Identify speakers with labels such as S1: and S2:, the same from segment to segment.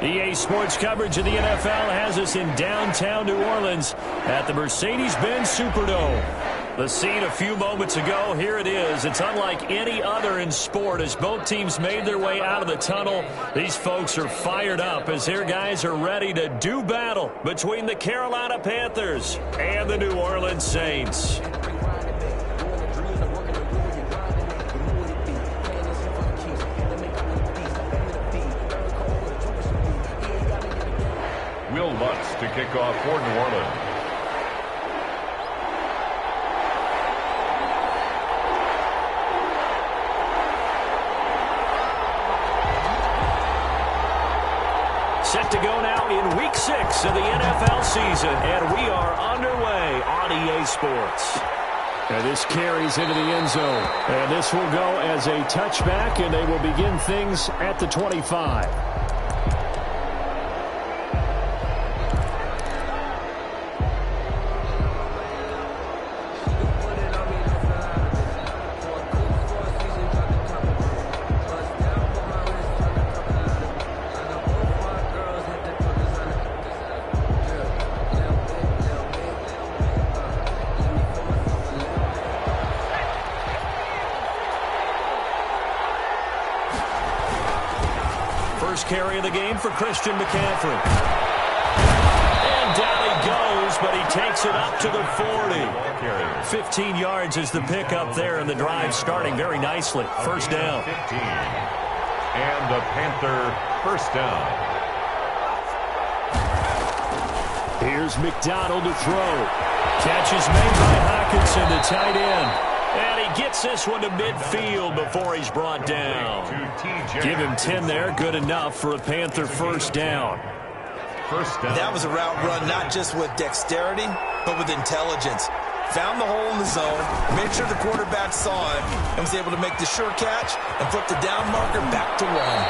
S1: EA Sports coverage of the NFL has us in downtown New Orleans at the Mercedes-Benz Superdome. The scene a few moments ago, here it is. It's unlike any other in sport as both teams made their way out of the tunnel. These folks are fired up as their guys are ready to do battle between the Carolina Panthers and the New Orleans Saints.
S2: Will Lutz to kick off for New Orleans.
S1: Set to go now in Week 6 of the NFL season, and we are underway on EA Sports. And this carries into the end zone, and this will go as a touchback, and they will begin things at the 25. Carry of the game for Christian McCaffrey. And down he goes, but he takes it up to the 40. 15 yards is the pickup there, and the drive starting very nicely. First down.
S2: 15. And the Panther first down.
S1: Here's McDonald to throw. Catch is made by Hockenson, the tight end. And he gets this one to midfield before he's brought down. Give him 10 there, good enough for a Panther first down.
S3: That was a route run not just with dexterity, but with intelligence. Found the hole in the zone, made sure the quarterback saw it, and was able to make the sure catch and flip the down marker back to run.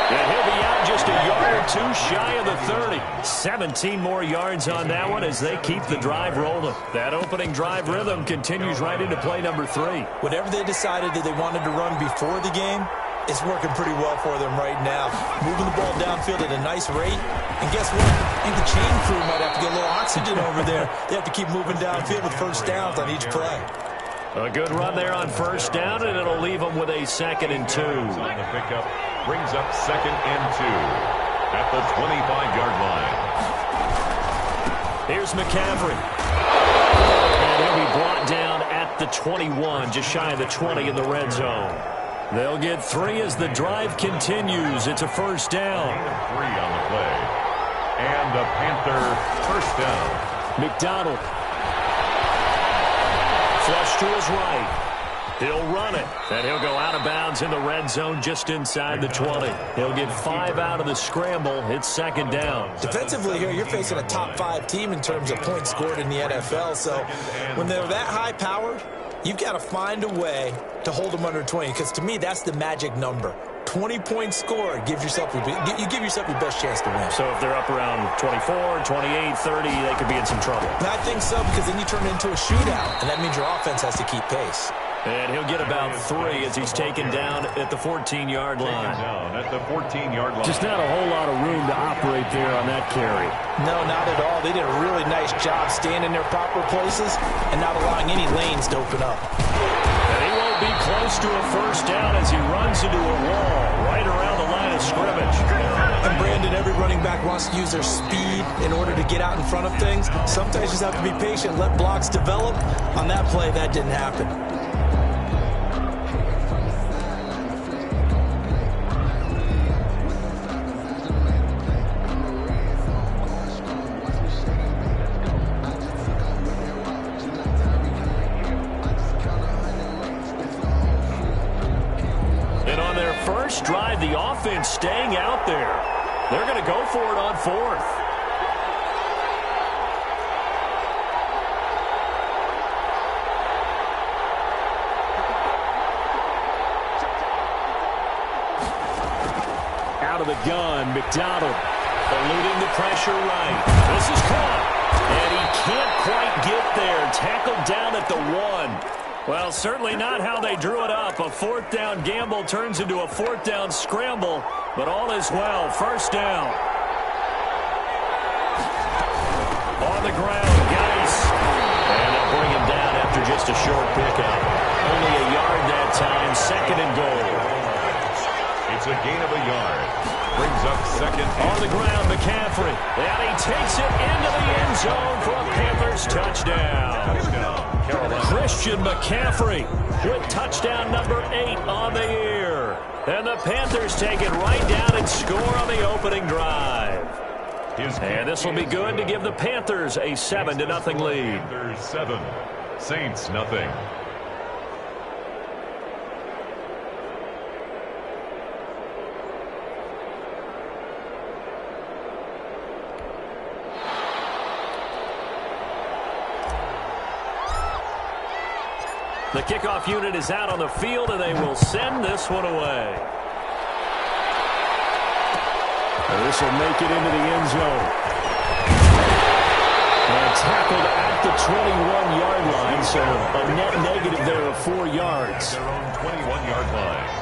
S1: And he'll be out just a yard or two shy of the 30. 17 more yards on that one as they keep the drive rolling. That opening drive rhythm continues right into play number 3.
S3: Whatever they decided that they wanted to run before the game, it's working pretty well for them right now. Moving the ball downfield at a nice rate. And guess what? I think the chain crew might have to get a little oxygen over there. They have to keep moving downfield with first downs on each play.
S1: A good run there on first down, and it'll leave them with a 2nd and 2.
S2: On the pickup brings up 2nd and 2 at the 25-yard line.
S1: Here's McCaffrey. And he'll be brought down at the 21, just shy of the 20 in the red zone. They'll get 3 as the drive continues. It's a first down.
S2: 3 on the play. And the Panther first down.
S1: McDonald. Flush to his right. He'll run it, and he'll go out of bounds in the red zone just inside the 20. He'll get 5 out of the scramble. It's 2nd down.
S3: Defensively here, you're facing a top 5 team in terms of points scored in the NFL. So when they're that high-powered, you've got to find a way to hold them under 20, because to me, that's the magic number. 20 points scored, you give yourself your best chance to win.
S1: So if they're up around 24, 28, 30, they could be in some trouble.
S3: And I think so, because then you turn it into a shootout, and that means your offense has to keep pace.
S1: And he'll get about 3 as he's taken down at the 14-yard line.
S2: Down at the 14-yard line.
S1: Just not a whole lot of room to operate there on that carry.
S3: No, not at all. They did a really nice job staying in their proper places and not allowing any lanes to open up.
S1: And he won't be close to a first down as he runs into a wall right around the line of scrimmage.
S3: And Brandon, every running back wants to use their speed in order to get out in front of things. Sometimes you just have to be patient, let blocks develop. On that play, that didn't happen.
S1: First drive, the offense staying out there. They're going to go for it on 4th. Out of the gun, McDonald eluding the pressure right. This is caught, and he can't quite get there. Tackled down at the 1. Well, certainly not how they drew it up. A 4th down gamble turns into a 4th down scramble, but all is well. First down. just a short pickup. Only a yard that time, 2nd and goal.
S2: It's a gain of a yard. Brings up 2nd.
S1: On the ground, McCaffrey. And he takes it into the end zone for a Panthers touchdown. Christian McCaffrey with touchdown number 8 on the year. And the Panthers take it right down and score on the opening drive. And this will be good to give the Panthers a 7-0 lead.
S2: Panthers 7, Saints nothing.
S1: The kickoff unit is out on the field, and they will send this one away. And this will make it into the end zone. And tackled at the 21-yard line, so a net negative there of 4 yards.
S2: Their own 21-yard line.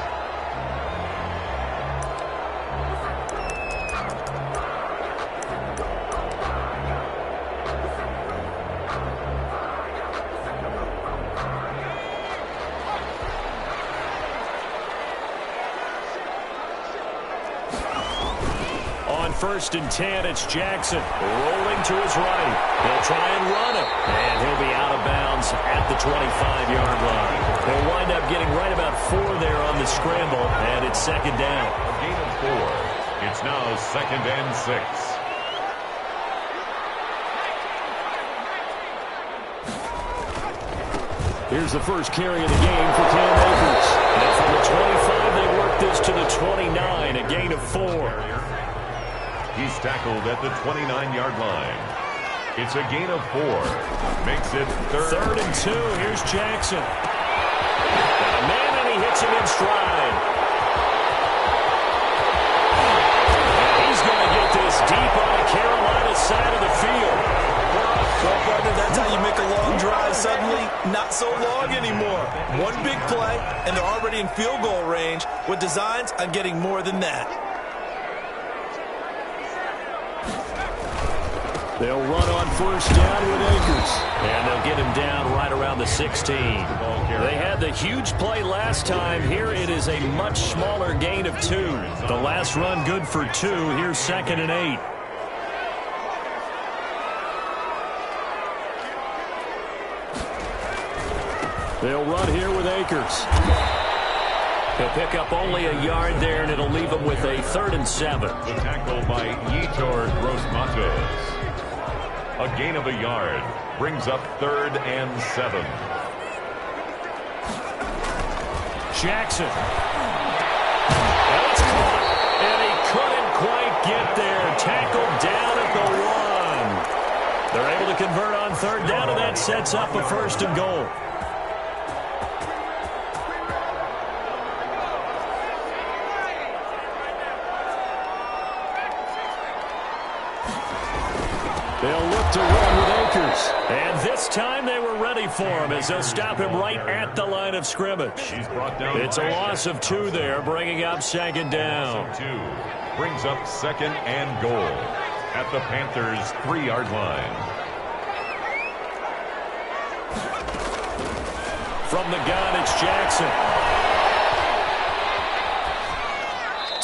S1: First and 10, it's Jackson rolling to his right. He'll try and run it, and he'll be out of bounds at the 25-yard line. He'll wind up getting right about 4 there on the scramble, and it's 2nd down.
S2: A gain of 4. It's now 2nd and 6.
S1: Here's the first carry of the game for Cam Akers. And from the 25, they work this to the 29, a gain of 4.
S2: He's tackled at the 29-yard line. It's a gain of 4. Makes it
S1: 3rd and 2. Here's Jackson. Got a man, and he hits him in stride. And he's going to get this deep on the Carolina side of the field.
S3: Well, partner, that's how you make a long drive suddenly not so long anymore. One big play, and they're already in field goal range with designs on getting more than that.
S1: They'll run on first down with Akers. And they'll get him down right around the 16. They had the huge play last time. Here it is a much smaller gain of 2. The last run good for 2. Here's 2nd and 8. They'll run here with Akers. He'll pick up only a yard there, and it'll leave him with a 3rd and 7.
S2: The tackle by Yetur Gross-Matos. A gain of a yard. Brings up 3rd and 7.
S1: Jackson. That's caught. And he couldn't quite get there. Tackled down at the 1. They're able to convert on 3rd down, and that sets up a 1st and goal. They'll look to run with Akers. And this time they were ready for him as they'll stop him right at the line of scrimmage.
S2: He's brought down.
S1: It's a loss of 2 there, bringing up 2nd down.
S2: 2 brings up 2nd and goal at the Panthers' 3-yard line.
S1: From the gun, it's Jackson.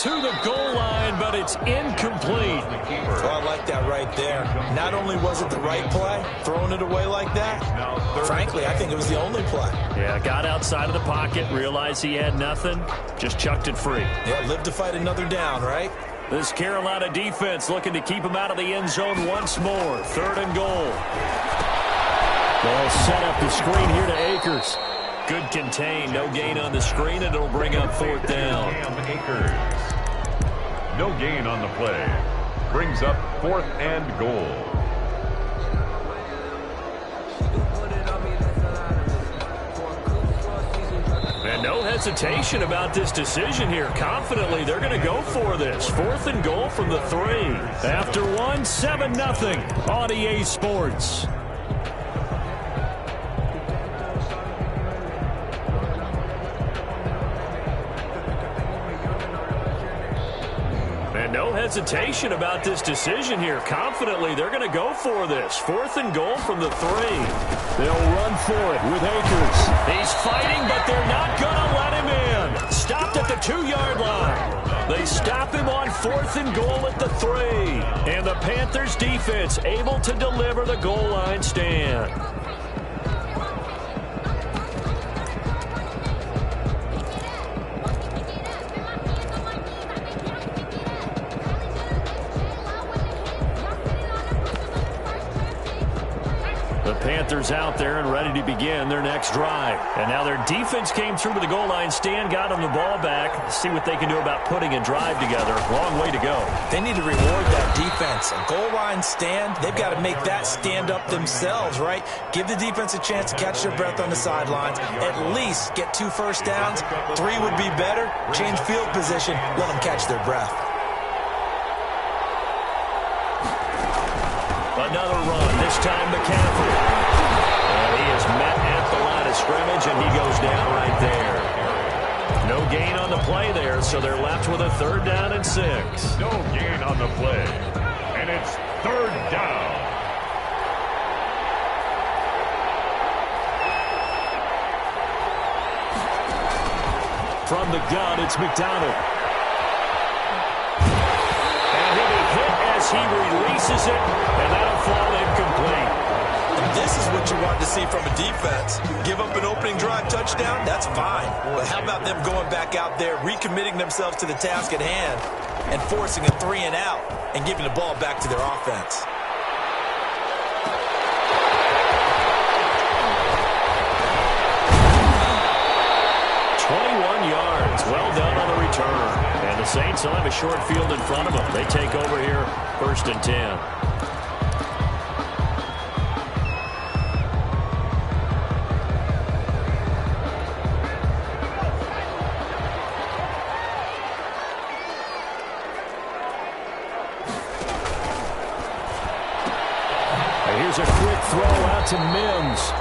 S1: To the goal line, but it's incomplete.
S3: Well, I like that right there. Not only was it the right play, throwing it away like that, frankly, I think it was the only play.
S1: Yeah, got outside of the pocket, realized he had nothing, just chucked it free.
S3: Yeah, live to fight another down, right?
S1: This Carolina defense looking to keep him out of the end zone once more. 3rd and goal. They'll set up the screen here to Akers. Good contain, no gain on the screen, and it'll bring up 4th down.
S2: Akers. No gain on the play. Brings up 4th and goal.
S1: And no hesitation about this decision here. Confidently, they're going to go for this. 4th and goal from the 3. After 1, 7-0 on EA Sports. hesitation about this decision here. Confidently, they're going to go for this. 4th and goal from the 3.
S4: They'll run for it with Akers.
S1: He's fighting, but they're not going to let him in. Stopped at the 2-yard line. They stop him on 4th and goal at the 3. And the Panthers defense able to deliver the goal line stand. Panthers out there and ready to begin their next drive. And now their defense came through to the goal line stand, got them the ball back. Let's see what they can do about putting a drive together. Long way to go.
S3: They need to reward that defense. A goal line stand, they've got to make that stand up themselves, right? Give the defense a chance to catch their breath on the sidelines. At least get 2 first downs. 3 would be better. Change field position. Let them catch their breath.
S1: Another run, this time McCaffrey. And he is met at the line of scrimmage, and he goes down right there. No gain on the play there, so they're left with a 3rd down and 6.
S2: No gain on the play, and it's 3rd down.
S1: From the gun, it's McDonald. And he'll be hit as he releases it, and that'll fall incomplete.
S3: And this is what you want to see from a defense. Give up an opening drive touchdown, that's fine. But how about them going back out there, recommitting themselves to the task at hand, and forcing a 3 and out, and giving the ball back to their offense.
S1: Well done on the return. And the Saints will have a short field in front of them. They take over here, 1st and 10. And here's a quick throw out to Mims.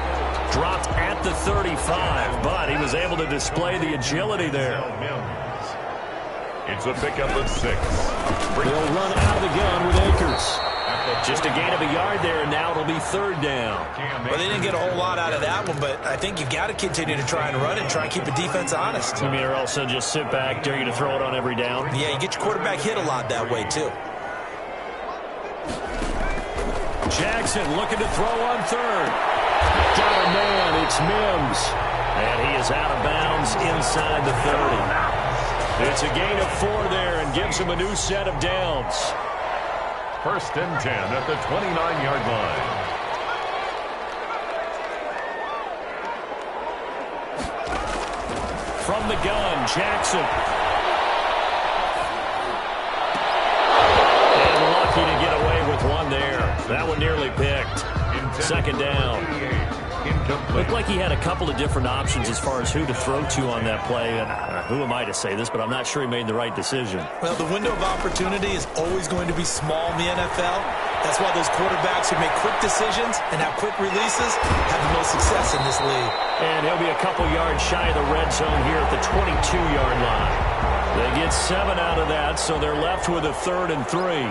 S1: Dropped at the 35, but he was able to display the agility there.
S2: It's a pickup of 6.
S4: They'll run out of the gun with Akers.
S1: Just a gain of a yard there, and now it'll be 3rd down.
S3: Well, they didn't get a whole lot out of that one, but I think you've got to continue to try and run and try and keep the defense honest.
S1: You mean, or else they'll just sit back, dare you to throw it on every down?
S3: Yeah, you get your quarterback hit a lot that way, too.
S1: Jackson looking to throw on 3rd. Got a man, it's Mims. And he is out of bounds inside the 30. It's a gain of 4 there and gives him a new set of downs.
S2: 1st and 10 at the 29-yard line.
S1: From the gun, Jackson. And lucky to get away with one there. That one nearly picked. 2nd down. Looked like he had a couple of different options as far as who to throw to on that play. And who am I to say this, but I'm not sure he made the right decision.
S3: Well, the window of opportunity is always going to be small in the NFL. That's why those quarterbacks who make quick decisions and have quick releases have the most success in this league.
S1: And he'll be a couple yards shy of the red zone here at the 22-yard line. They get 7 out of that, so they're left with a 3rd and 3.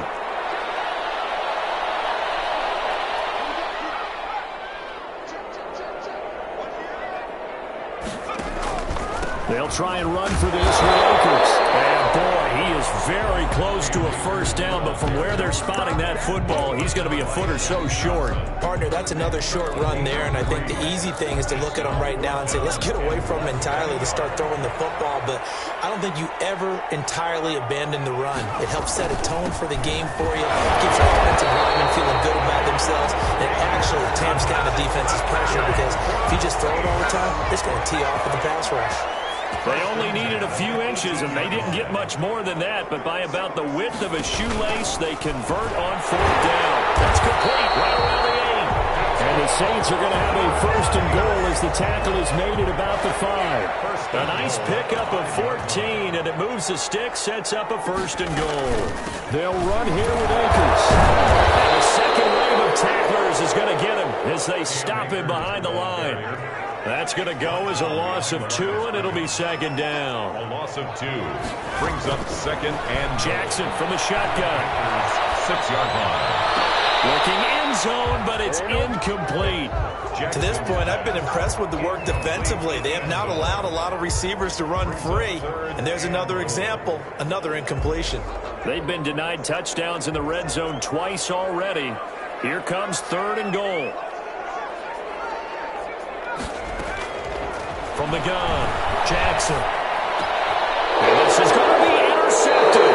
S1: They'll try and run for this with Akers. And boy, he is very close to a 1st down, but from where they're spotting that football, he's going to be a foot or so short.
S3: Partner, that's another short run there, and I think the easy thing is to look at him right now and say, let's get away from him entirely to start throwing the football, but I don't think you ever entirely abandon the run. It helps set a tone for the game for you, keeps your offensive linemen feeling good about themselves, and it actually tamps down the defense's pressure because if you just throw it all the time, it's going to tee off with the pass rush.
S1: They only needed a few inches, and they didn't get much more than that, but by about the width of a shoelace, they convert on 4th down. That's complete right around the 8.
S4: And the Saints are going to have a 1st and goal as the tackle is made at about the 5.
S1: A nice pickup of 14, and it moves the stick, sets up a 1st and goal.
S4: They'll run here with Akers.
S1: And the second wave of tacklers is going to get him as they stop him behind the line. That's going to go as a loss of 2, and it'll be second down.
S2: A loss of 2 brings up second and
S1: Jackson from the shotgun.
S2: 6-yard line.
S1: Looking end zone, but it's incomplete.
S3: To this point, I've been impressed with the work defensively. They have not allowed a lot of receivers to run free. And there's another example, another incompletion.
S1: They've been denied touchdowns in the red zone twice already. Here comes 3rd and goal. From the gun, Jackson. And this is going to be intercepted.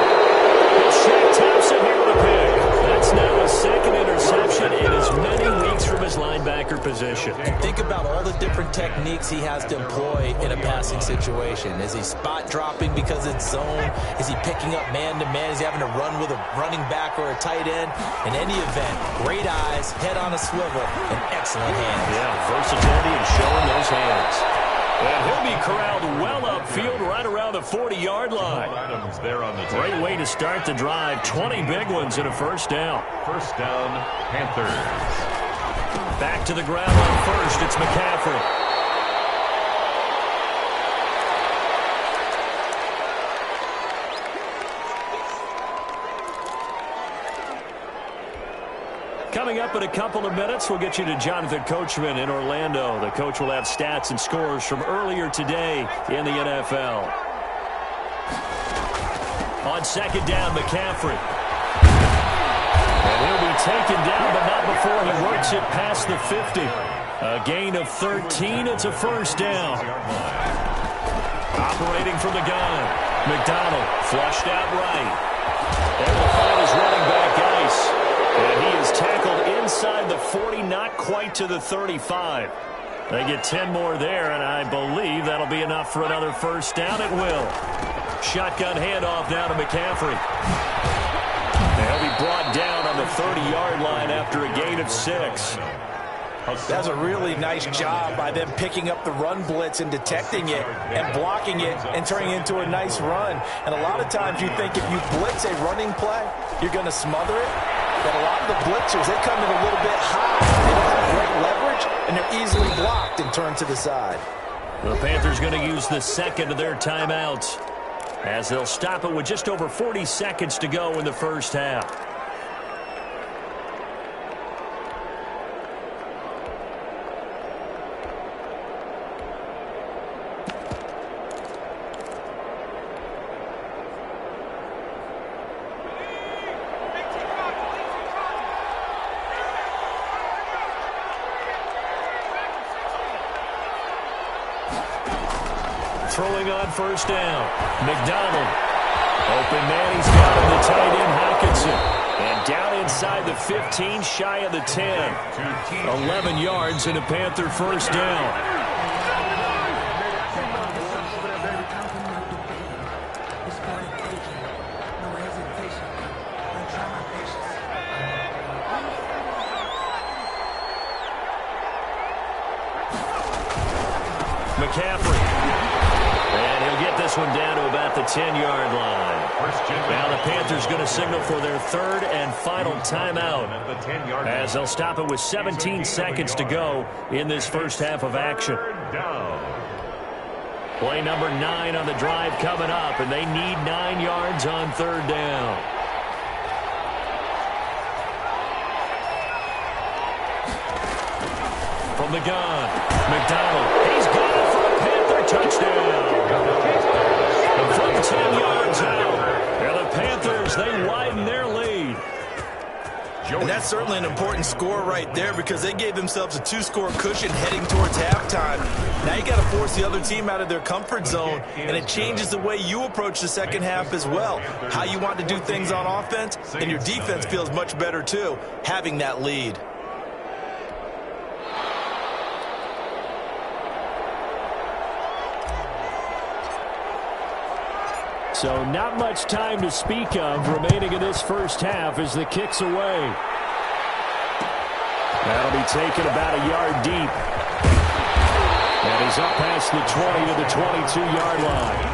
S1: Shaq Thompson here with a pick. That's now a second interception in as many weeks from his linebacker position.
S3: Think about all the different techniques he has to employ in a passing situation. Is he spot dropping because it's zone? Is he picking up man-to-man? Is he having to run with a running back or a tight end? In any event, great eyes, head on a swivel, and excellent hands.
S1: Yeah, versatility and showing those hands. And he'll be corralled well upfield right around the 40-yard line.
S2: Items there on the
S1: Great way to start the drive. 20 big ones and a first down.
S2: First down, Panthers.
S1: Back to the ground on first. It's McCaffrey. Coming up in a couple of minutes, we'll get you to Jonathan Coachman in Orlando. The coach will have stats and scores from earlier today in the NFL. On second down, McCaffrey. And he'll be taken down, but not before he works it past the 50. A gain of 13. It's a first down. Operating from the gun. McDonald flushed out right. And will find his running back, Ice. And he is tackled inside the 40, not quite to the 35. They get 10 more there, and I believe that'll be enough for another first down. It will. Shotgun handoff now to McCaffrey. And he'll be brought down on the 30-yard line after a gain of 6.
S3: That's a really nice job by them picking up the run blitz and detecting it and blocking it and turning it into a nice run. And a lot of times you think if you blitz a running play, you're going to smother it. But a lot of the blitzers, they come in a little bit high. They don't have great leverage, and they're easily blocked and turned to the side.
S1: The Panthers going to use the second of their timeouts as they'll stop it with just over 40 seconds to go in the first half. Throwing on first down. McDonald. Open man, he's got him, the tight end, Hawkinson. And down inside the 15, shy of the 10. 11 yards and a Panther first down. McCaffrey. And he'll get this one down to about the 10-yard line. Now the Panthers going to signal for their third and final timeout as they'll stop it with 17 seconds to go in this first half of action. Play number 9 on the drive coming up, and they need 9 yards on third down. From the gun, McDonald. He's got it for a Panther touchdown. From 10 yards out. And the Panthers, they widen their lead.
S3: And that's certainly an important score right there because they gave themselves a 2-score cushion heading towards halftime. Now you got to force the other team out of their comfort zone, and it changes the way you approach the second half as well. How you want to do things on offense, and your defense feels much better too, having that lead.
S4: So not much time to speak of remaining in this first half as the kick's away. That'll be taken about a yard deep. And he's up past the 20 to the 22-yard line.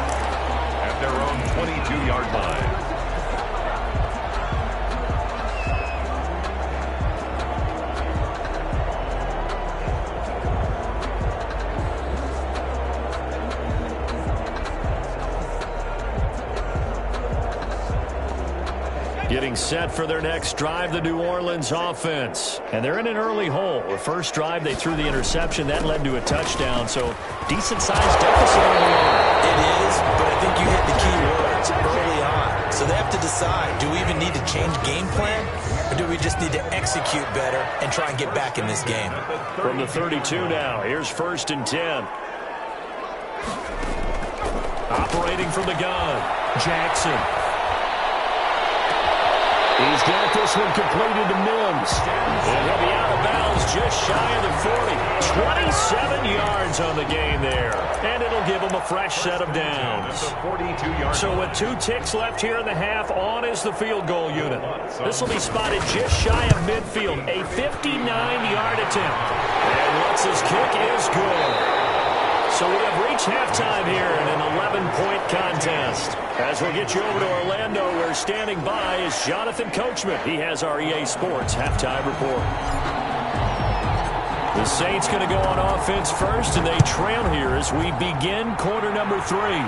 S2: At their own 22-yard line.
S1: Getting set for their next drive, the New Orleans offense. And they're in an early hole. The first drive, they threw the interception. That led to a touchdown, so decent-sized deficit early on.
S3: It is, but I think you hit the key words early on. So they have to decide, do we even need to change game plan, or do we just need to execute better and try and get back in this game?
S1: From the 32 now, here's 1st and 10. Operating from the gun, Jackson. He's got this one completed to Mims. And he'll be out of bounds just shy of the 40. 27 yards on the game there. And it'll give him a fresh set of downs. So with 2 ticks left here in the half, on is the field goal unit. This will be spotted just shy of midfield. A 59-yard attempt. And Lutz's kick is good. So we have reached halftime here in an 11-point contest. As we'll get you over to Orlando, where standing by is Jonathan Coachman. He has our EA Sports halftime report. The Saints going to go on offense first, and they trail here as we begin quarter number 3. And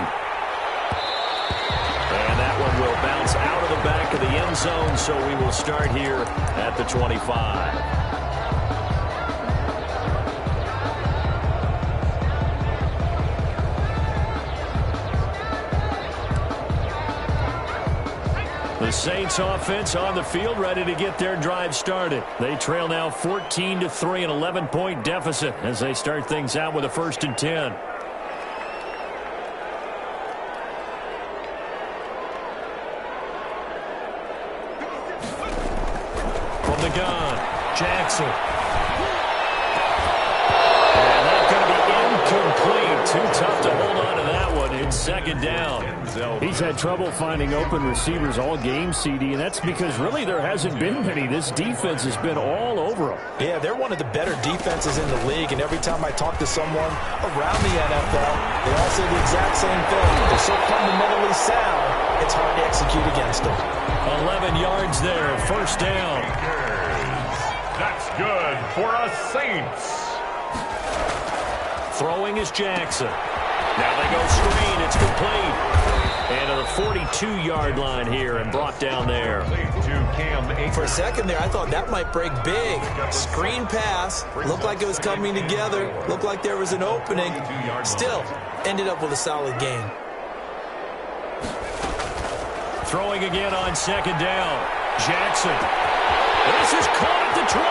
S1: that one will bounce out of the back of the end zone, so we will start here at the 25. The Saints offense on the field, ready to get their drive started. They trail now 14-3, an 11-point deficit as they start things out with a 1st and 10. From the gun, Jackson. And that's going to be incomplete. Too tough to hold on to that one. It's 2nd down.
S4: He's had trouble finding open receivers all game, CD, and that's because really there hasn't been many. This defense has been all over them.
S3: Yeah, they're one of the better defenses in the league, and every time I talk to someone around the NFL, they all say the exact same thing. They're so fundamentally sound, it's hard to execute against them.
S1: 11 yards there, 1st down.
S2: That's good for us Saints.
S1: Throwing is Jackson. Now they go screen. It's complete. And to the 42-yard line here and brought down there.
S3: For a second there, I thought that might break big. Screen pass. Looked like it was coming together. Looked like there was an opening. Still, ended up with a solid game.
S1: Throwing again on 2nd down. Jackson. This is caught at the 20.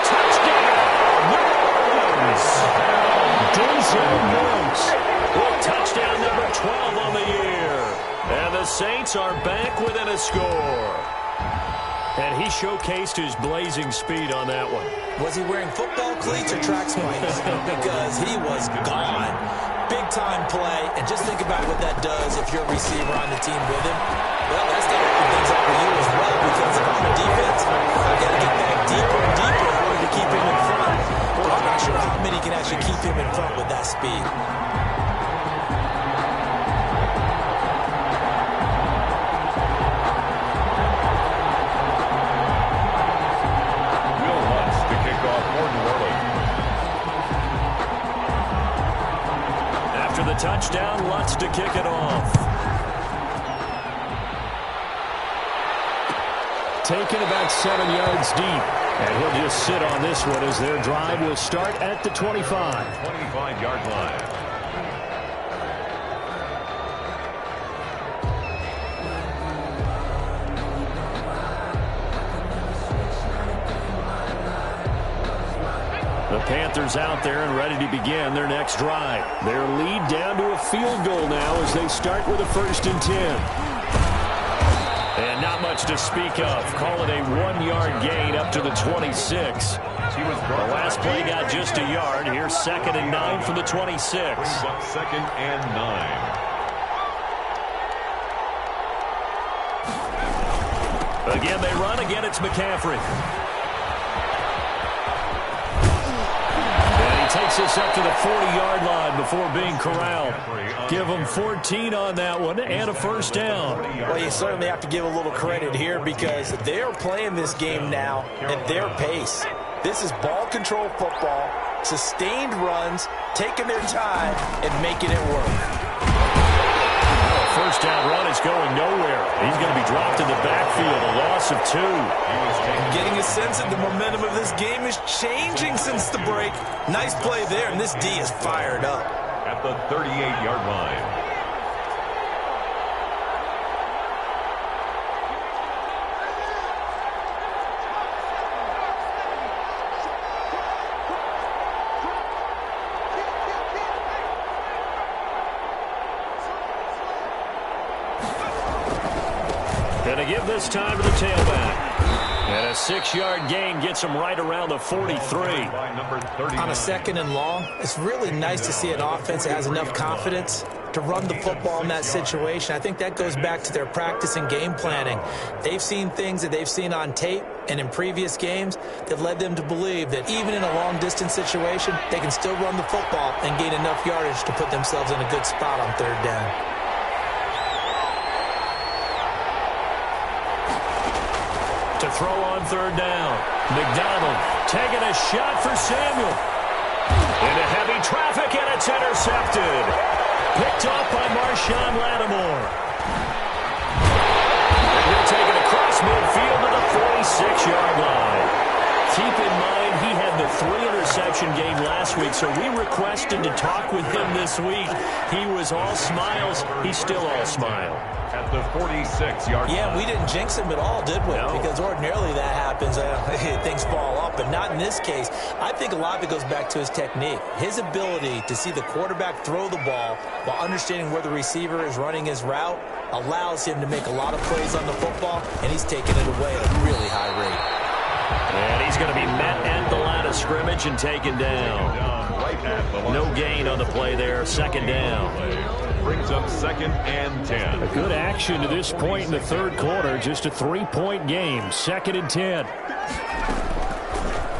S1: Touchdown. Denzel Mims. Well, touchdown number 12 on the year. And the Saints are back within a score. And he showcased his blazing speed on that one.
S3: Was he wearing football cleats or track spikes? Because he was gone. Big-time play. And just think about what that does if you're a receiver on the team with him. Well, that's got to open things up for you as well, because if I'm a defense, I've got to get back deeper and deeper in order to keep him in front. Well, I'm not sure how many can actually keep him in front with that speed.
S1: The touchdown, Lutz to kick it off. Taken about 7 yards deep. And he'll just sit on this one as their drive will start at the 25.
S2: 25-yard line.
S1: The Panthers out there and ready to begin their next drive. Their lead down to a field goal now as they start with a 1st and 10. And not much to speak of. Call it a 1-yard gain up to the 26. The last play got just a yard. Here's 2nd and 9 from the 26.
S2: 2nd and 9.
S1: Again, they run. Again, it's McCaffrey. Takes us up to the 40-yard line before being corralled. Give them 14 on that one and a 1st down.
S3: Well, you certainly have to give a little credit here because they're playing this game now at their pace. This is ball control football, sustained runs, taking their time, and making it work.
S1: 1st down run is going nowhere. He's going to be dropped in the backfield, a loss of 2.
S3: Getting a sense that the momentum of this game is changing since the break. Nice play there, and this D is fired up.
S2: At the 38-yard line.
S1: Going to give this time to the tailback. And a 6-yard gain gets him right around the 43.
S3: On a 2nd and long, it's really nice to see an offense that has enough confidence to run the football in that situation. I think that goes back to their practice and game planning. They've seen things that they've seen on tape and in previous games that led them to believe that even in a long-distance situation, they can still run the football and gain enough yardage to put themselves in a good spot on 3rd down.
S1: To throw on 3rd down. McDonald taking a shot for Samuel. Into heavy traffic, and it's intercepted. Picked off by Marshawn Lattimore. And he'll take it across midfield to the 46-yard line. Keep in mind, he had the 3-interception game last week, so we requested to talk with him this week. He was all smiles. He's still all smile.
S2: At the 46-yard line.
S3: Yeah, we didn't jinx him at all, did we?
S1: No.
S3: Because ordinarily that happens. Things fall off, but not in this case. I think a lot of it goes back to his technique. His ability to see the quarterback throw the ball while understanding where the receiver is running his route allows him to make a lot of plays on the football, and he's taking it away at a really high rate.
S1: And he's going to be met at the line of scrimmage and taken down. No gain on the play there. 2nd down.
S2: Brings up 2nd and 10.
S4: A good action to this point in the 3rd quarter. Just a 3-point game. 2nd and 10.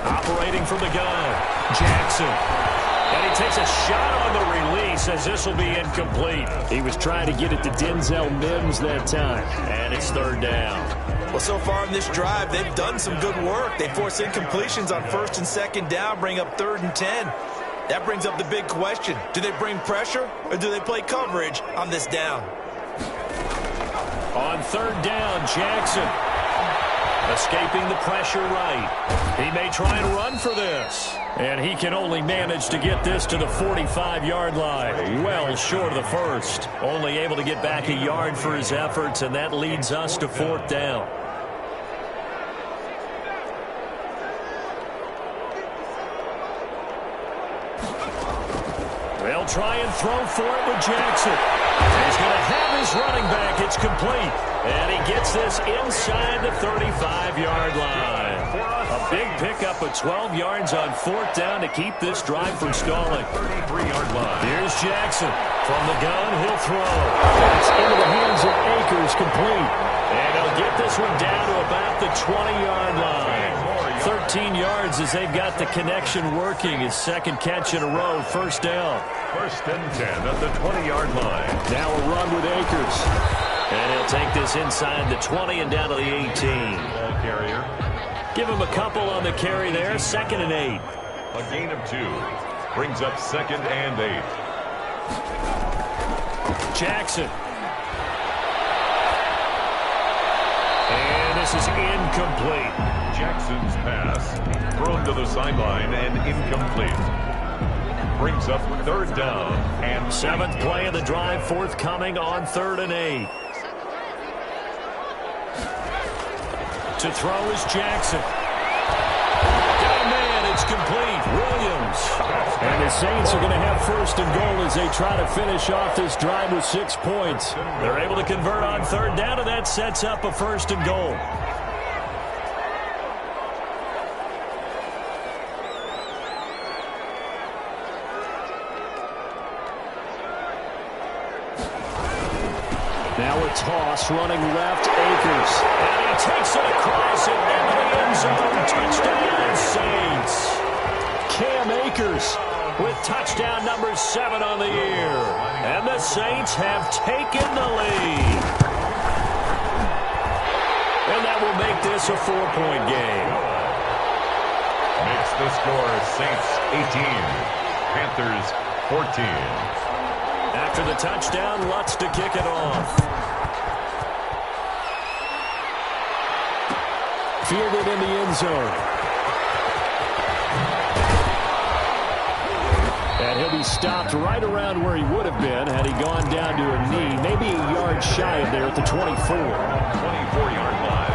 S1: Operating from the gun. Jackson. And he takes a shot on the release as this will be incomplete.
S4: He was trying to get it to Denzel Mims that time.
S1: And it's 3rd down.
S3: Well, so far in this drive, they've done some good work. They force incompletions on 1st and 2nd down, bring up 3rd and 10. That brings up the big question. Do they bring pressure or do they play coverage on this down?
S1: On 3rd down, Jackson. Escaping the pressure right. He may try and run for this. And he can only manage to get this to the 45-yard line. Well short of the 1st. Only able to get back a yard for his efforts, and that leads us to 4th down. They'll try and throw for it with Jackson. He's going to have his running back. It's complete. And he gets this inside the 35-yard line. A big pickup of 12 yards on 4th down to keep this drive from stalling.
S2: 33-yard line.
S1: Here's Jackson. From the gun, he'll throw.
S4: It's into the hands of Akers, complete.
S1: And he'll get this one down to about the 20-yard line. 13 yards as they've got the connection working. His 2nd catch in a row. 1st down.
S2: 1st and 10 at the 20-yard line.
S4: Now a run with Akers.
S1: And he'll take this inside the 20 and down to the 18.
S2: Ball carrier.
S1: Give him a couple on the carry there. 2nd and 8.
S2: A gain of 2. Brings up 2nd and 8.
S1: Jackson. And this is incomplete.
S2: Jackson's pass thrown to the sideline and incomplete. Brings up 3rd down and
S1: 7th play of the drive forthcoming on 3rd and 8. To throw is Jackson. Got a man, it's complete. Williams.
S4: And the Saints are going to have 1st and goal as they try to finish off this drive with 6 points.
S1: They're able to convert on 3rd down, and that sets up a 1st and goal.
S4: Now a toss running left, Akers.
S1: And he takes it across and into the end zone. Touchdown, Saints. Cam Akers with touchdown number 7 on the year. And the Saints have taken the lead. And that will make this a 4-point game.
S2: makes the score Saints 18, Panthers 14.
S1: After the touchdown, Lutz to kick it off. Fielded in the end zone. And he'll be stopped right around where he would have been had he gone down to a knee, maybe a yard shy of there at the 24.
S2: 24-yard line.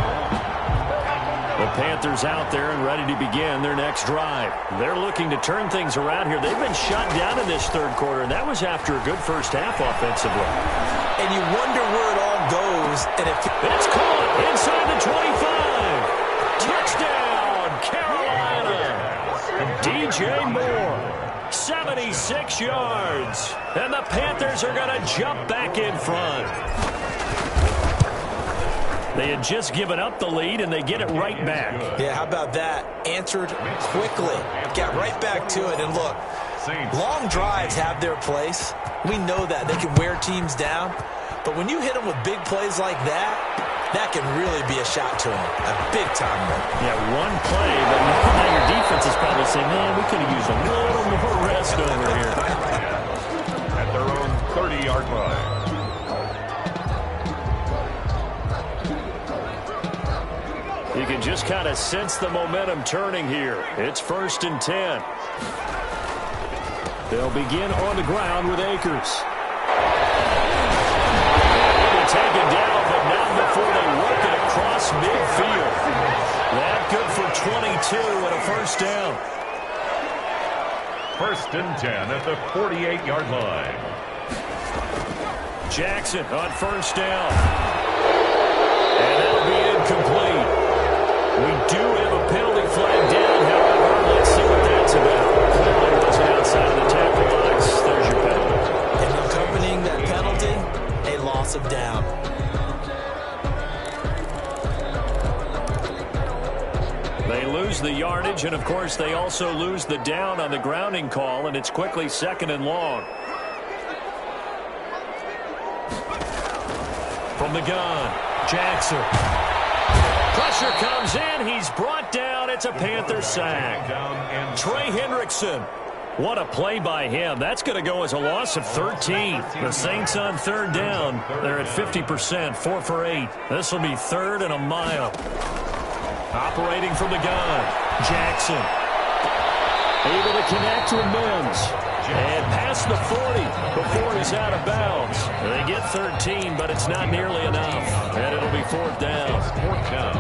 S1: The Panthers out there and ready to begin their next drive. They're looking to turn things around here. They've been shut down in this third quarter, and that was after a good first half offensively.
S3: And you wonder where it all goes. And
S1: it's caught inside the 25. Touchdown, Carolina. DJ Moore. 76 yards. And the Panthers are going to jump back in front. They had just given up the lead, and they get it right back.
S3: Yeah, how about that? Answered quickly. Got right back to it. And look, long drives have their place. We know that. They can wear teams down. But when you hit them with big plays like that, that can really be a shot to them. A big-time one.
S1: Yeah, one play, but now your defense is probably saying, man, we could have used a little more rest over here.
S2: At their own 30-yard line.
S1: You can just kind of sense the momentum turning here. It's 1st and 10. They'll begin on the ground with Akers. Taken down, but not before they work it across midfield. That good for 22 and a first down.
S2: 1st and 10 at the 48-yard line.
S1: Jackson on first down. And that'll be incomplete. We do have a penalty flag down, however. Let's see what that's about. Clearly wasn't outside of the tackle box. There's your penalty.
S3: And accompanying that penalty, a loss of down.
S1: They lose the yardage, and of course they also lose the down on the grounding call, and it's quickly 2nd and long. From the gun, Jackson. Pressure comes in. He's brought down. It's a Panther sack. Trey Hendrickson. What a play by him. That's going to go as a loss of 13. The Saints on 3rd down. They're at 50%, 4 for 8. This will be 3rd and a mile. Operating from the gun, Jackson. Able to connect with Mims. And past the 40 before he's out of bounds. They get 13, but it's not nearly enough. And it'll be 4th down.
S2: 4th down.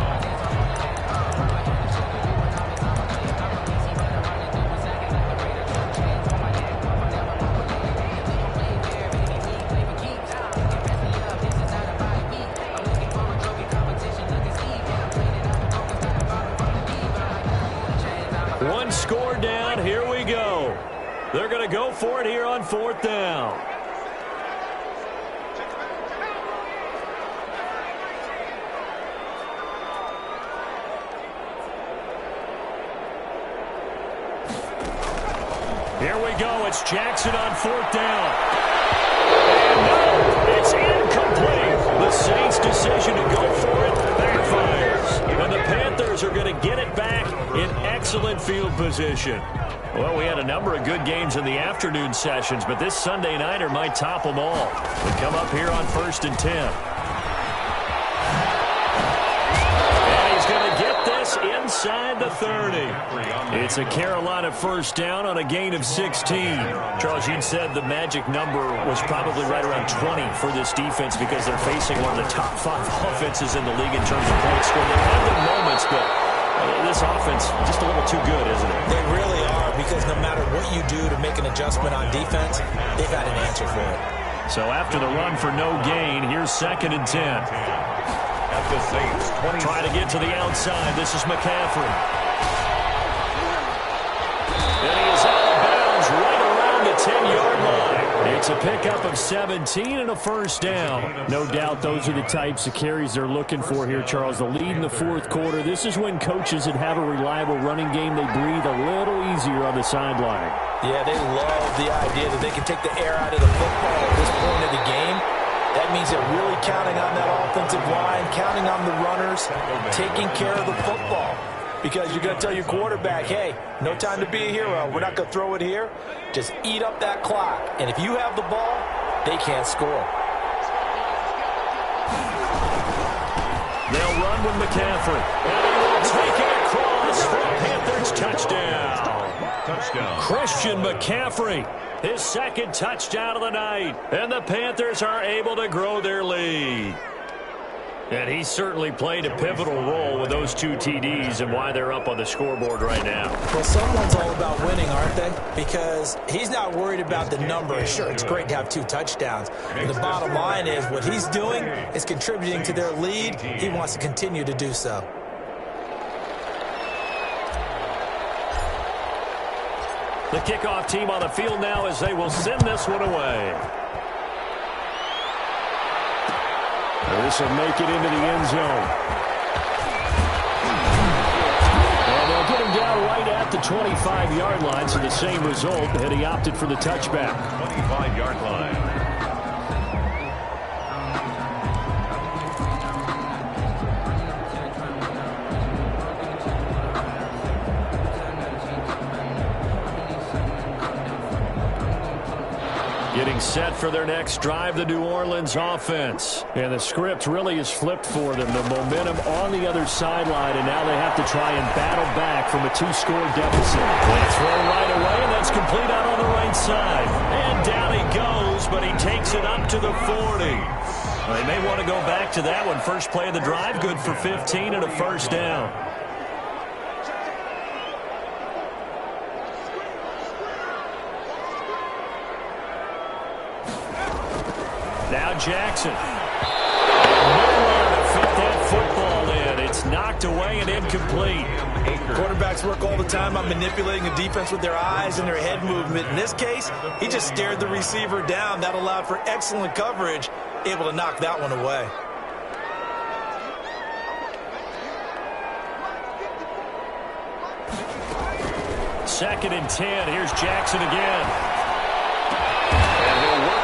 S1: One score down. Here we go. They're going to go for it here on 4th down. Here we go. It's Jackson on 4th down. And no, it's incomplete. The Saints' decision to go for it backfires. And the Panthers are going to get it back in excellent field position. Well, we had a number of good games in the afternoon sessions, but this Sunday nighter might top them all. We come up here on 1st and 10. And he's going to get this inside the 30. It's a Carolina first down on a gain of 16. Charles, you said the magic number was probably right around 20 for this defense because they're facing one of the top 5 offenses in the league in terms of points scored. They've had their moments, but this offense just a little too good, isn't it?
S3: They really are, because no matter what you do to make an adjustment on defense, they've got an answer for it.
S1: So after the run for no gain, here's 2nd and 10.
S2: At the Saints, 20.
S1: Trying to get to the outside. This is McCaffrey. And he is out of bounds right around the 10-yard line. It's a pickup of 17 and a first down.
S4: No doubt those are the types of carries they're looking for here, Charles. The lead in the 4th quarter. This is when coaches that have a reliable running game, they breathe a little easier on the sideline.
S3: Yeah, they love the idea that they can take the air out of the football at this point of the game. That means they're really counting on that offensive line, counting on the runners, taking care of the football. Because you're going to tell your quarterback, hey, no time to be a hero. We're not going to throw it here. Just eat up that clock. And if you have the ball, they can't score.
S1: They'll run with McCaffrey. And he will take it across for a Panthers touchdown.
S2: Touchdown.
S1: Christian McCaffrey, his second touchdown of the night. And the Panthers are able to grow their lead. And he certainly played a pivotal role with those 2 TDs and why they're up on the scoreboard right now.
S3: Well, someone's all about winning, aren't they? Because he's not worried about the number. Sure, it's great to have 2 touchdowns. But the bottom line is what he's doing is contributing to their lead. He wants to continue to do so.
S1: The kickoff team on the field now as they will send this one away.
S4: This will make it into the end zone. And they'll get him down right at the 25-yard line, so the same result, and he opted for the touchback.
S2: 25-yard line.
S1: Getting set for their next drive, the New Orleans offense.
S4: And the script really is flipped for them. The momentum on the other sideline, and now they have to try and battle back from a 2-score deficit.
S1: They throw right away, and that's complete out on the right side. And down he goes, but he takes it up to the 40. They may want to go back to that one. First play of the drive, good for 15 and a first down. Now Jackson. Nowhere to fit that football in. It's knocked away and incomplete.
S3: Quarterbacks work all the time on manipulating a defense with their eyes and their head movement. In this case, he just stared the receiver down. That allowed for excellent coverage, able to knock that one away.
S1: Second and 10. Here's Jackson again.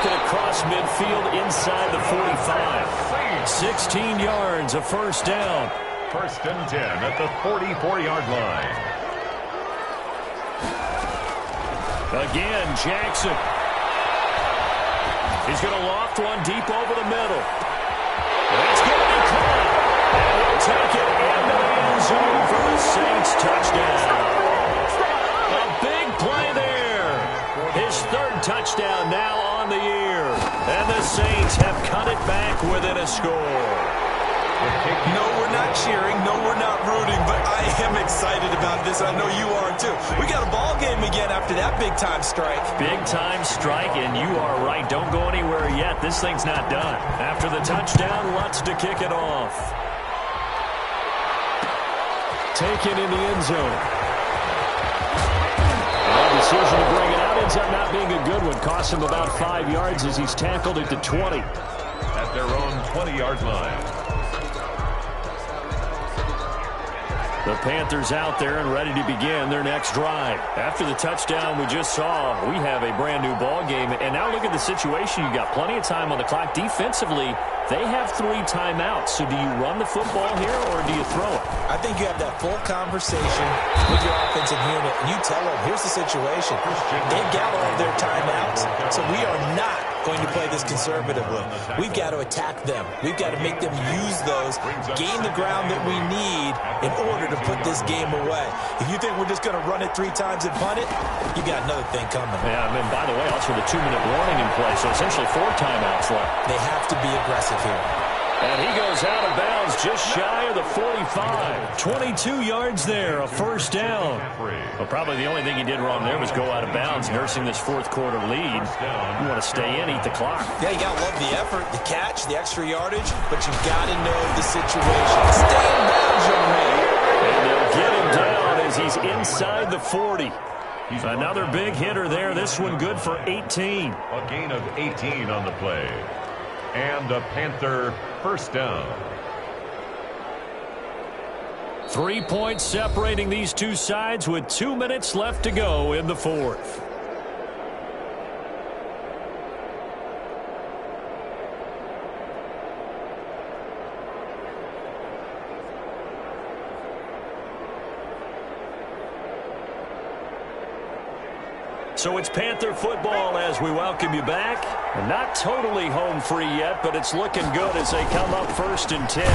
S1: Across midfield inside the 45. 16 yards, a first down.
S2: First and 10 at the 44-yard line.
S1: Again, Jackson. He's going to loft one deep over the middle. It's going to be caught. And he'll take it into the end zone for the Saints touchdown. A big play there. His third touchdown now on the year. And the Saints have cut it back within a score.
S3: No, we're not cheering. No, we're not rooting. But I am excited about this. I know you are, too. We got a ball game again after that big-time strike.
S1: Big-time strike, and you are right. Don't go anywhere yet. This thing's not done. After the touchdown, Lutz to kick it off.
S4: Taken in the end zone. Decision to bring it out ends up not being a good one. Costs him about 5 yards as he's tackled at the 20.
S2: At their own 20-yard line.
S1: The Panthers out there and ready to begin their next drive. After the touchdown we just saw, we have a brand new ball game. And now look at the situation. You've got plenty of time on the clock. Defensively, they have 3 timeouts. So do you run the football here or do you throw it?
S3: I think you have that full conversation with your offensive unit, and you tell them, here's the situation. They've got all of their timeouts, so we are not going to play this conservatively. We've got to attack them. We've got to make them use those, gain the ground that we need in order to put this game away. If you think we're just going to run it 3 times and punt it, you got another thing coming.
S1: Yeah, and by the way, also the 2-minute warning in play, so essentially 4 timeouts left.
S3: They have to be aggressive here.
S1: And he goes out of bounds just shy of the 45. 22 yards there, a first down. Well, probably the only thing he did wrong there was go out of bounds, nursing this fourth quarter lead. You want to stay in, eat the clock.
S3: Yeah, you got to love the effort, the catch, the extra yardage, but you got to know the situation. Stay in bounds, young man.
S1: And they'll get him down as he's inside the 40. Another big hitter there. This one good for 18.
S2: A gain of 18 on the play. And a Panther first down.
S1: 3 points separating these two sides with 2 minutes left to go in the fourth. So it's Panther football as we welcome you back. Not totally home free yet, but it's looking good as they come up 1st and 10. And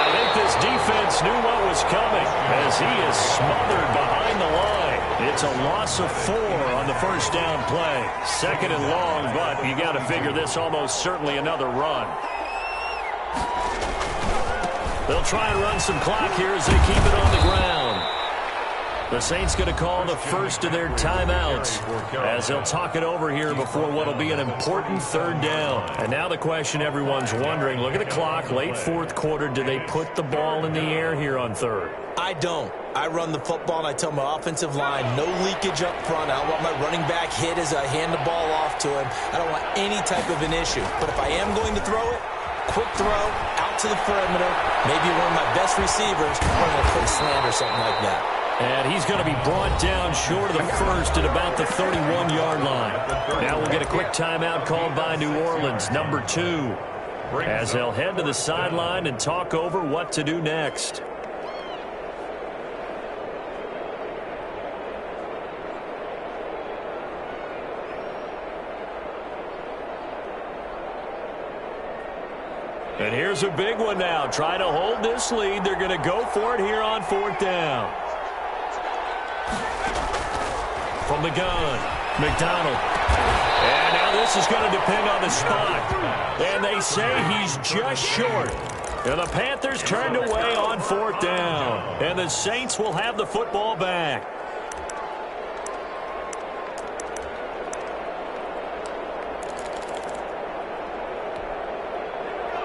S1: I think this defense knew what was coming as he is smothered behind the line. It's a loss of 4 on the first down play. 2nd and long, but you got to figure this almost certainly another run. They'll try and run some clock here as they keep it on the ground. The Saints going to call the first of their timeouts as they'll talk it over here before what will be an important 3rd down. And now the question everyone's wondering, look at the clock, late 4th quarter, do they put the ball in the air here on 3rd?
S3: I don't. I run the football and I tell my offensive line, no leakage up front. I don't want my running back hit as I hand the ball off to him. I don't want any type of an issue. But if I am going to throw it, quick throw, out to the perimeter, maybe one of my best receivers, running a quick slant or something like that.
S1: And he's going to be brought down short of the first at about the 31-yard line. Now we'll get a quick timeout called by New Orleans, number 2, as they'll head to the sideline and talk over what to do next. And here's a big one now. Try to hold this lead. They're going to go for it here on 4th down. From the gun, McDonald. And now this is going to depend on the spot. And they say he's just short. And the Panthers turned away on 4th down. And the Saints will have the football back.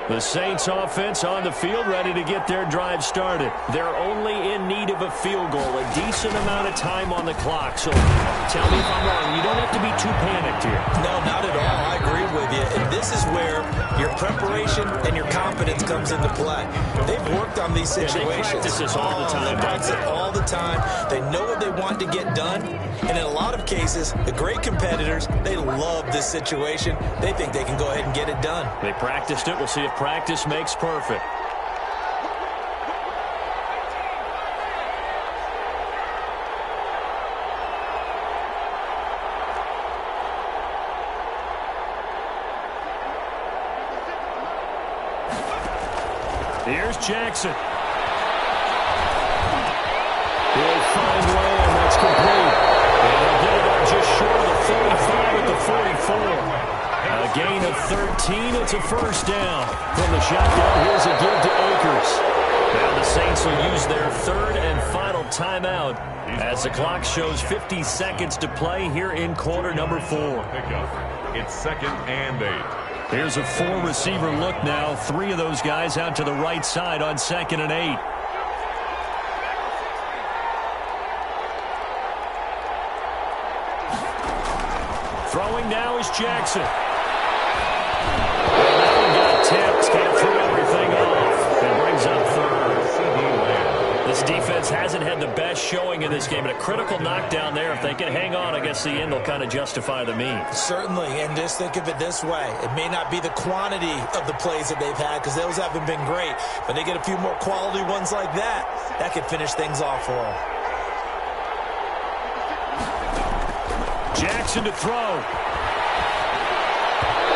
S1: The Saints offense on the field ready to get their drive started. They're only in need of a field goal, a decent amount of time on the clock. So tell me if I'm wrong. You don't have to be too panicked here.
S3: No, not at all. I agree with you. And this is where your preparation and your confidence comes into play. They've worked on these situations.
S1: They practice this all the time.
S3: They practice it all the time. They know what they want to get done. And in a lot of cases, the great competitors, they love this situation. They think they can go ahead and get it done.
S1: They practiced it. We'll see if practice makes perfect. Here's Jackson. He'll find Lamb. That's complete. And they'll get it up just short of the 45 at the 44. A gain of 13. It's a first down. From the shotgun, here's a give to Akers. Now the Saints will use their 3rd and final timeout as the clock shows 50 seconds to play here in quarter number 4.
S2: It's 2nd and 8.
S1: Here's a 4-receiver look now. 3 of those guys out to the right side on 2nd and 8. Throwing now is Jackson. And that one got tipped. Can't throw everything off. It brings up 3rd. This defense hasn't had the best showing in this game. But a critical knockdown there. If they can hang on, I guess the end will kind of justify the means.
S3: Certainly, and just think of it this way. It may not be the quantity of the plays that they've had because those haven't been great. But they get a few more quality ones like that. That could finish things off for them.
S1: Jackson to throw.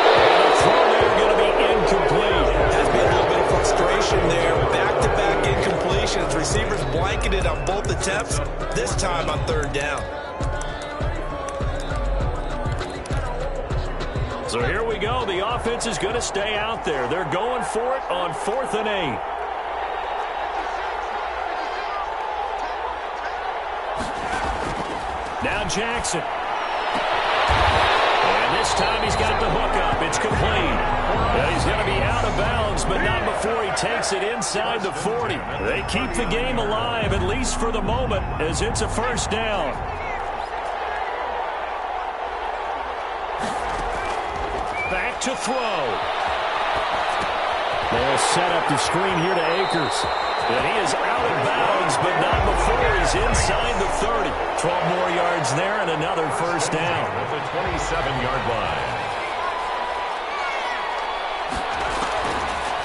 S1: And the throw there going to be incomplete.
S3: Has been a little bit of frustration there. Back-to-back incompletions. Receivers blanketed on both attempts. This time on 3rd down.
S1: So here we go. The offense is going to stay out there. They're going for it on 4th and 8. Now Jackson. And this time he's got the hook up. It's complete. And he's going to be out of bounds, but not before he takes it inside the 40. They keep the game alive, at least for the moment, as it's a first down. Back to throw. They'll set up the screen here to Akers. And he is out of bounds, but not before he's inside the 30. 12 more yards there and another first down.
S2: At the 27-yard line.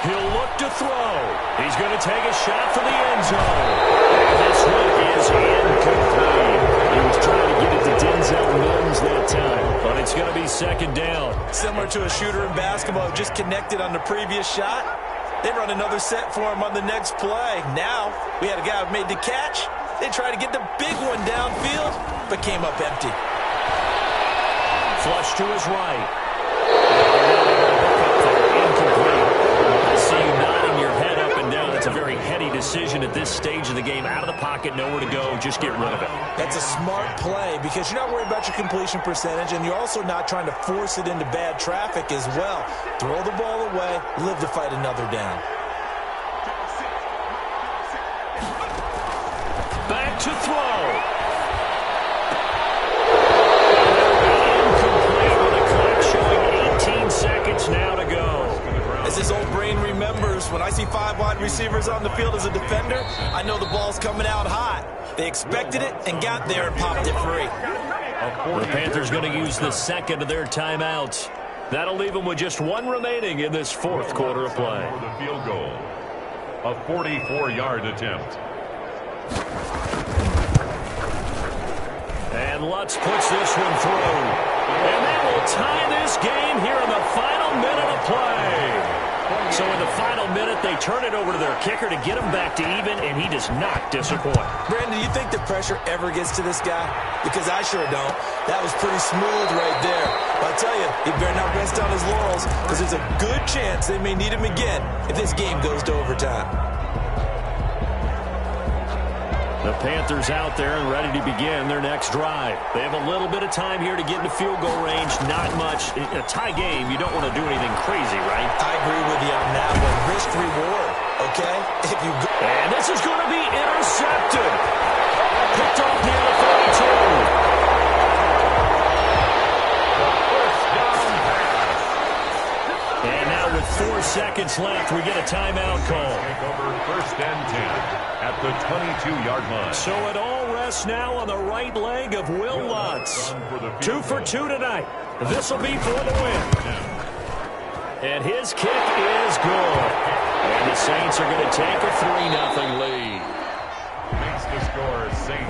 S1: He'll look to throw. He's going to take a shot for the end zone. And this one is incomplete. He was trying to get it to Denver. be second down.
S3: Similar to a shooter in basketball who just connected on the previous shot. They run another set for him on the next play. Now, we had a guy who made the catch. They tried to get the big one downfield, but came up empty.
S1: Flush to his right. Incomplete. I see you nodding your head up and down. That's a very heady decision at this stage of the game. Out of the pocket, nowhere to go. Just get rid of it.
S3: That's a smart play because you're not worried about your completion percentage, and you're also not trying to force it into bad traffic as well. Throw the ball away, live to fight another down.
S1: Back to throw. Seconds now to go.
S3: As his old brain remembers, when I see 5 wide receivers on the field as a defender, I know the ball's coming out hot. They expected it and got there and popped it free.
S1: The Panthers going to use the second of their timeouts. That'll leave them with just 1 remaining in this fourth quarter of play.
S2: For the field goal, a 44-yard attempt.
S1: And Lutz puts this one through. And that will tie this game here in the final minute of play. So in the final minute, they turn it over to their kicker to get him back to even, and he does not disappoint.
S3: Brandon, do you think the pressure ever gets to this guy? Because I sure don't. That was pretty smooth right there. But I'll tell you, he better not rest on his laurels, because there's a good chance they may need him again if this game goes to overtime.
S1: The Panthers out there and ready to begin their next drive. They have a little bit of time here to get into field goal range. Not much. In a tie game, you don't want to do anything crazy, right?
S3: I agree with you on that one. Risk reward, okay? If you go
S1: and this is going to be intercepted. Picked off near the 32. And now with 4 seconds left, we get a timeout call.
S2: Take over 1st and 10 at the 22-yard line.
S1: So it all rests now on the right leg of Will Lutz. 2 for 2 tonight. This will be for the win. And his kick is good. And the Saints are going to take a 3-0 lead.
S2: Makes the score Saints